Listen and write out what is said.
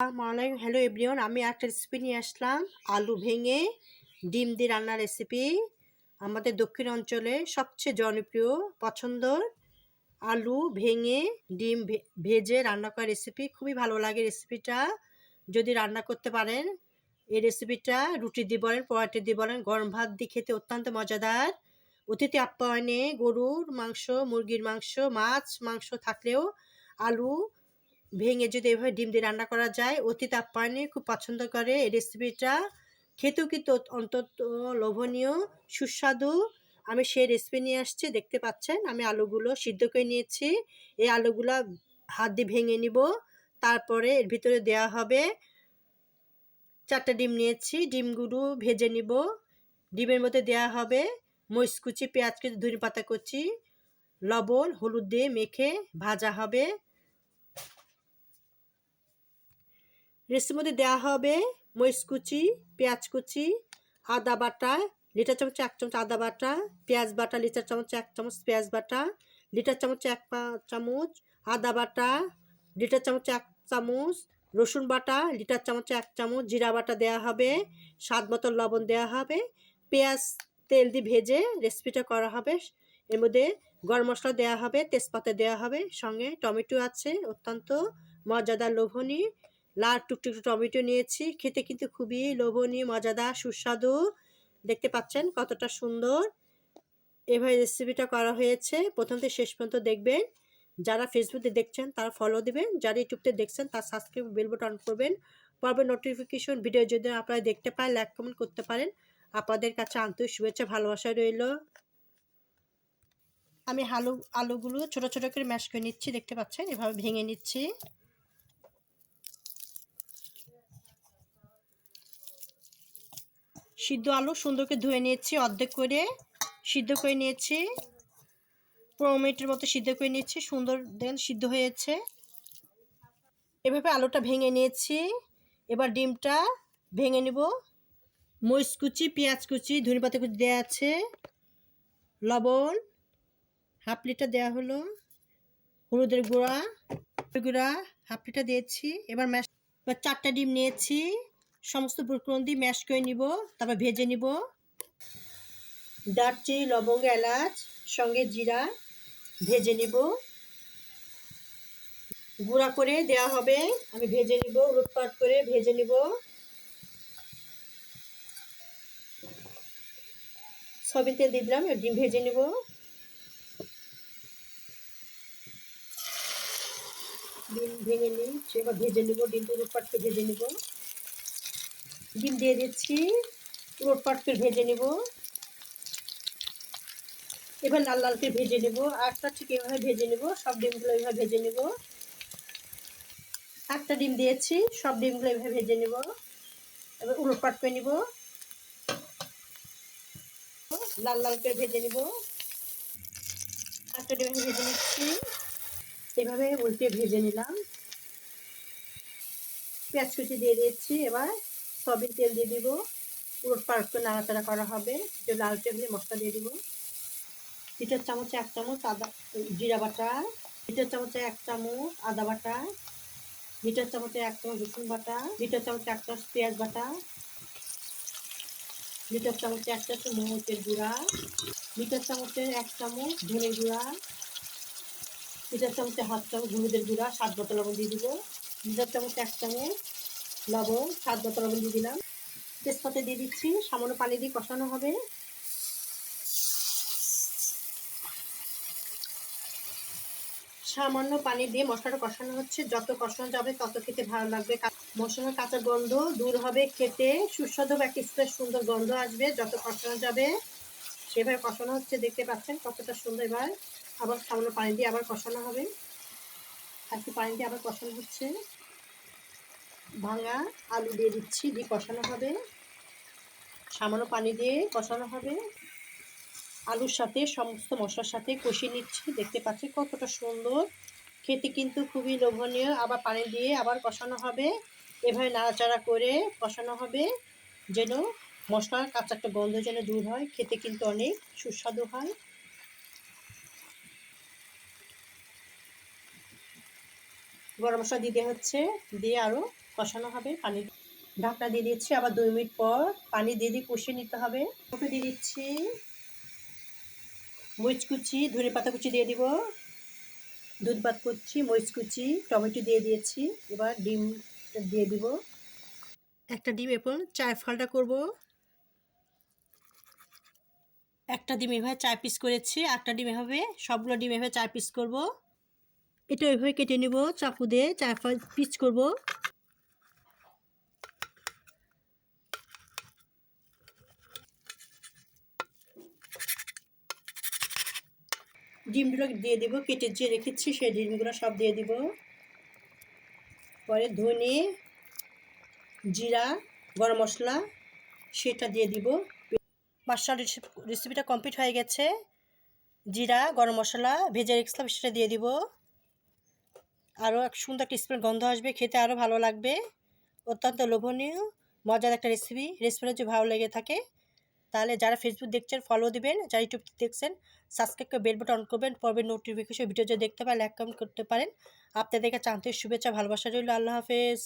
আসসালামু hello everyone, আমি একটা রেসিপি নিয়ে আসলাম। আলু ভেঙে ডিম দিয়ে রান্নার রেসিপি। আমাদের দক্ষিণ অঞ্চলে সবচেয়ে জনপ্রিয় পছন্দর আলু ভেঙে ডিম ভেজে রান্না করা রেসিপি। খুবই ভালো লাগে রেসিপিটা। যদি রান্না করতে পারেন এই রেসিপিটা রুটি দিয়ে বলেন, পরোটা দিয়ে বলেন, গরম ভাত দিয়ে খেতে অত্যন্ত মজাদার। অতিথি আপ্যায়নে গরুর মাংস, মুরগির মাংস, মাংস থাকলেও আলু ভেঙে যদি এভাবে ডিম দিয়ে রান্না করা যায়, অতিথি আপ্যায়নে খুব পছন্দ করে এই রেসিপিটা। খেতেও কিন্তু অন্তত লোভনীয়, সুস্বাদু। আমি সেই রেসিপি নিয়ে আসছি। দেখতে পাচ্ছেন আমি আলুগুলো সিদ্ধ করে নিয়েছি। এই আলুগুলো হাত দিয়ে ভেঙে নিব। তারপরে এর ভিতরে দেওয়া হবে 4টা ডিম নিয়েছি, ডিমগুলো ভেজে নিব। ডিমের মধ্যে দেওয়া হবে মরিচ কুচি, পেঁয়াজ কুচি, ধনেপাতা কুচি, লবণ, হলুদ দিয়ে মেখে ভাজা হবে। রেসিপির মধ্যে দেওয়া হবে মরিচ কুচি, পেঁয়াজ কুচি, আদা বাটা লিটার চামচ 1 চামচ আদা বাটা, পেঁয়াজ বাটা লিটার চামচ 1 চামচ পেঁয়াজ বাটা, লিটার চামচ 1 চামচ আদা বাটা, লিটার চামচ 1 চামচ রসুন বাটা, লিটার চামচ 1 চামচ জিরা বাটা দেওয়া হবে, স্বাদ মতো লবণ দেওয়া হবে। পেঁয়াজ তেল দিয়ে ভেজে রেসিপিটা করা হবে। এর মধ্যে গরম মশলা দেওয়া হবে, তেজপাতা দেওয়া হবে, সঙ্গে টমেটো আছে, অত্যন্ত মজাদার লোভনীয় লাল টুকটুক টমেটো নিয়েছি। খেতে কিন্তু খুবই লোভনীয়, মজাদার, সুস্বাদু। দেখতে পাচ্ছেন কতটা সুন্দর এভাবে রেসিপিটা করা হয়েছে। প্রথম থেকে শেষ পর্যন্ত দেখবেন। যারা ফেসবুকে দেখছেন তারা ফলো দিবেন, যারা ইউটিউবতে দেখছেন তার সাবস্ক্রাইব বেল বাটন অন করবেন। পর্বে নোটিফিকেশন ভিডিও যদি আপনারা দেখতে পান, লাইক কমেন্ট করতে পারেন। আপনাদের কাছে আন্তরিক শুভেচ্ছা ভালোবাসা রইল। আমি আলুগুলো ছোট ছোট করে ম্যাশ করে নিচ্ছি। দেখতে পাচ্ছেন এভাবে ভেঙে নিচ্ছি। সিদ্ধ আলু সুন্দর করে ধুয়ে নিয়েছি, অর্ধেক করে সিদ্ধ করে নিয়েছি। 15 মিনিটের মতো সিদ্ধ করে নিয়েছি। সুন্দর দেন সিদ্ধ হয়েছে। এভাবে আলুটা ভেঙে নিয়েছি। এবার ডিমটা ভেঙে নিব। মরিচ কুচি, পেঁয়াজ কুচি, ধনেপাতা কুচি দেওয়া আছে, লবণ হাফ লিটার দেওয়া হলো, হলুদের গুঁড়া হাফ লিটার দিয়েছি। এবার 4টা ডিম নিয়েছি, সমস্ত উপকরণ দিয়ে ম্যাশ করে নিব, তারপর ভেজে নিব। দারচিনি, লবঙ্গ, এলাচ সঙ্গে জিরা ভেজে নিব, গুঁড়া করে দেওয়া হবে। আমি ভেজে নিব, উলটপালট করে ভেজে নিব। সয়াবিন তেল দিয়ে দিলাম, ডিম ভেজে নিব। ডিম ভেঙে নিই, সেবার ভেজে নিব। ডিমটা উলটপালট করে ভেজে নিব। ডিম দিয়ে দিচ্ছি, উলটপালট করে ভেজে নিব। এবার লাল লাল করে ভেজে নেব। একটা ঠিক এভাবে ভেজে নেব, সব ডিমগুলো এভাবে ভেজে নেব। একটা ডিম দিয়েছি, সব ডিমগুলো এভাবে ভেজে নেব। এবার উলটপালট করে নিব, লাল লাল করে ভেজে নেব। একটা ডিম ভেজে নিচ্ছি, এভাবে উল্টে ভেজে নিলাম। পেঁয়াজ কুচি দিয়ে দিচ্ছি। এবার সয়াবিন তেল দিয়ে দিব, উলটপালট করে নাড়াচাড়া করা হবে। যে লালচে হলে মশলা দিয়ে দিব। লিটার চামচে 1 চামচ জিরা বাটা, লিটার চামচে 1 চামচ আদা বাটা, লিটার চামচে 1 চামচ রসুন বাটা, লিটার চামচে 1 চামচ পেঁয়াজ বাটা, লিটার চামচে 1 চামচ মরিচের গুঁড়া, লিটার চামচে 1 চামচ ধনের গুঁড়া, লিটার চামচে হাফ চামচ হলুদের গুঁড়া, স্বাদ মতো লবণ দিয়ে দিব। লিটার চামচে 1 চামচ লবণ, স্বাদ মতো লবণ দিয়ে দিলাম। তেজপাতা দিয়ে দিচ্ছি, সামান্য পানি দিয়ে কষানো হবে। সামান্য পানি দিয়ে মশলাটা কষানো হচ্ছে। যত কষানো যাবে তত খেতে ভালো লাগবে। মশলার কাঁচা গন্ধ দূর হবে, খেতে সুস্বাদু বা একটা সুন্দর গন্ধ আসবে যত কষানো যাবে। সেভাবে কষানো হচ্ছে, দেখতে পাচ্ছেন কতটা সুন্দর। এবার আবার সামান্য পানি দিয়ে আবার কষানো হবে। একটু পানি দিয়ে আবার কষানো হচ্ছে। ভাঙা আলু দিয়ে দিচ্ছি, দিয়ে কষানো হবে। সামান্য পানি দিয়ে কষানো হবে। আলুর সাথে সমস্ত মশলার সাথে কষিয়ে নিচ্ছি। দেখতে পাচ্ছি কতটা সুন্দর, খেতে কিন্তু খুবই লোভনীয়। আবার পানি দিয়ে আবার কষানো হবে। এভাবে নাড়াচাড়া করে কষানো হবে যেন মশলার কাঁচা একটা গন্ধ যেন দূর হয়। খেতে কিন্তু অনেক সুস্বাদু হয়। গরম মশলা দিতে হচ্ছে, দিয়ে আরও কষানো হবে। পানি ঢাকনা দিয়ে দিচ্ছি, আবার 2 মিনিট পর পানি দিয়ে কষিয়ে নিতে হবে। ওকে দিয়ে দিচ্ছি মরিচ কুচি, ধনে পাতা কুচি দিয়ে দিব, দুধ ভাত কুচি, মরিচ কুচি, টমেটো দিয়ে দিয়েছি। এবার ডিম দিয়ে দিব। একটা ডিম এখন চায়ের ফলটা করব। একটা ডিম এভাবে 4 পিস করেছি, একটা ডিম এভাবে সবগুলো ডিম এভাবে 4 পিস করব। এটা এভাবে কেটে নেব, চাকু দিয়ে 4 পিস করব। ডিমগুলো দিয়ে দেব, কেটে যে রেখেছি সেই ডিমগুলো সব দিয়ে দিব। পরে ধনে, জিরা, গরম মশলা সেটা দিয়ে দিব। মাশাআল্লাহ, রেসিপিটা কমপ্লিট হয়ে গেছে। জিরা, গরম মশলা ভেজে রেখেছিলাম সেটা দিয়ে দিব। আরও এক সুন্দর একটা স্মেল, গন্ধ আসবে, খেতে আরও ভালো লাগবে। অত্যন্ত লোভনীয় মজার একটা রেসিপি। রেসিপিটা যদি ভালো লেগে থাকে তাহলে যারা ফেসবুক দেখছেন ফলো দিবেন, যারা ইউটিউব দেখছেন সাবস্ক্রাইব করে বেল বাটন অন করবেন। পর্বের নোটিফিকেশন ভিডিও যদি দেখতে পারেন লাইক কমেন্ট করতে পারেন। আপনাদেরকে আন্তরিক শুভেচ্ছা ভালোবাসা রইল। আল্লাহ হাফেজ।